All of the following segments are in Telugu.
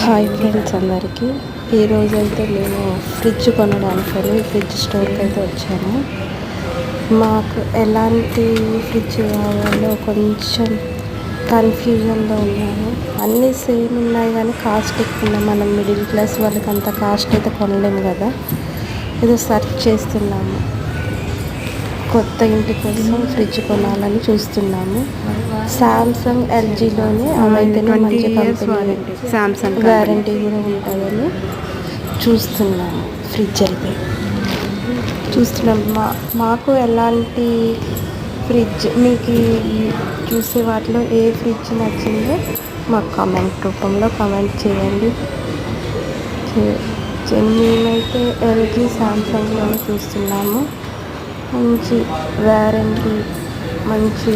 హాయ్ ఫ్రెండ్స్ అందరికీ. ఈరోజైతే మేము ఫ్రిడ్జ్ కొనడానికని ఫ్రిడ్జ్ స్టోర్కి అయితే వచ్చాము. మాకు ఎలాంటి ఫ్రిడ్జ్ కావాలో కొంచెం కన్ఫ్యూజన్లో ఉన్నాము. అన్నీ సేమ్ ఉన్నాయి కానీ కాస్ట్ ఎక్కువ ఉన్నాయి. మనం మిడిల్ క్లాస్ వాళ్ళకి అంత కాస్ట్ అయితే కొనలేము కదా. ఏదో సెర్చ్ చేస్తున్నాము, కొత్త ఇంటి కోసం ఫ్రిడ్జ్ కొనాలని చూస్తున్నాము. శాంసంగ్, ఎల్జీలోనే అవైతేనే మంచి కంపెనీ, శాంసంగ్ గ్యారంటీ కూడా ఉంటుందని చూస్తున్నాము. ఫ్రిడ్జ్ అయితే చూస్తున్నాం. మాకు ఎలాంటి ఫ్రిడ్జ్, మీకు చూసే వాటిలో ఏ ఫ్రిడ్జ్ నచ్చిందో మాకు కామెంట్ రూపంలో కామెంట్ చేయండి. మేమైతే ఎల్జీ, శాంసంగ్లోనే చూస్తున్నాము. మంచి వారంటీ, మంచి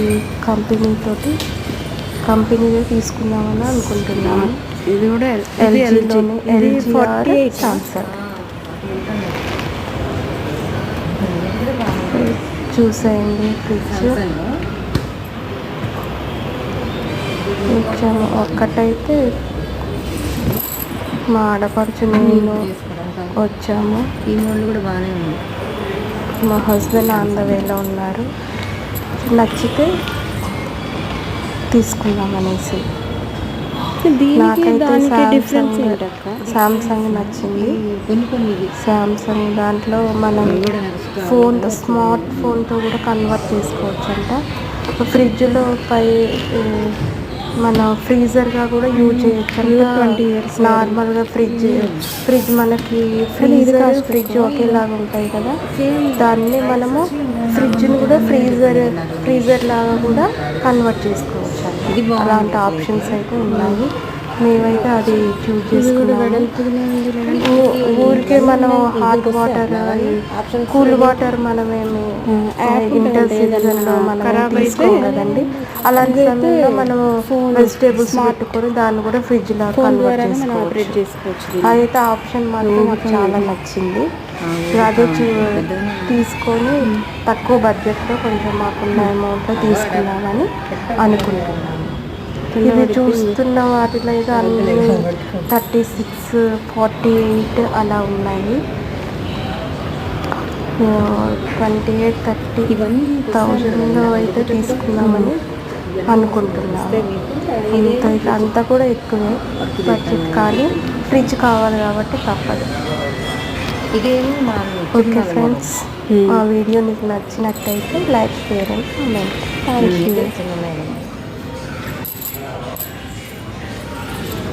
కంపెనీలో తీసుకుందామని అనుకుంటున్నాము. ఇది కూడా ఎల్జీలోనే, ఎల్జీ ఆర్ శాంసంగ్. చూసేయండి ఫ్రిడ్జ్. కొంచెం ఒక్కటైతే మా ఆడపడుచు నేను వచ్చాము. ఈ మోడల్ కూడా బాగానే ఉంది. మా హస్బెండ్ ఆన్ ద వేలో ఉన్నారు. నచ్చితే తీసుకుందాం అనేసి. నాకైతే శాంసంగ్ నచ్చింది. శాంసంగ్ దాంట్లో మనం స్మార్ట్ ఫోన్తో కూడా కన్వర్ట్ చేసుకోవచ్చు అంట. ఫ్రిడ్జ్లో మన ఫ్రీజర్గా కూడా యూజ్ చేయొచ్చు అంట. 20 years నార్మల్గా ఫ్రిడ్జ్ మనకి ఫ్రిడ్జ్ ఒకేలాగా ఉంటాయి కదా, దాన్ని మనము ఫ్రిడ్జ్ని కూడా ఫ్రీజర్ లాగా కూడా కన్వర్ట్ చేసుకోవచ్చు అంట. అలాంటి ఆప్షన్స్ అయితే ఉన్నాయి. మేమైతే అది చూజ్ చేసుకున్నాము. ఊరికే మనం హాట్ వాటర్, కూల్ వాటర్ మనమేమి ఇంటర్ సీజన్లో మనం తీసుకోం కదండి. అలాంటి సమయంలో మనము వెజిటేబుల్స్ పెట్టుకొని దాన్ని కూడా ఫ్రిడ్జ్ లాగా కన్వర్ట్ చేసుకోవచ్చు. అదైతే ఆప్షన్ మాత్రం నాకు చాలా నచ్చింది. అదే తీసుకొని తక్కువ బడ్జెట్లో కొంచెం మాకున్న అమౌంట్లో తీసుకున్నామని అనుకుంటున్నాను. ఇది చూస్తున్న వాటిలో అయితే అన్నీ 36, 48 అలా ఉన్నాయి. 28-30,000 అయితే తీసుకుందామని అనుకుంటున్నాను. అంతా కూడా ఎక్కువే బడ్జెట్, కానీ ఫ్రిడ్జ్ కావాలి కాబట్టి తప్పదు. ఓకే ఫ్రెండ్స్, మా వీడియో మీకు నచ్చినట్టయితే like, share and comment. Thank you.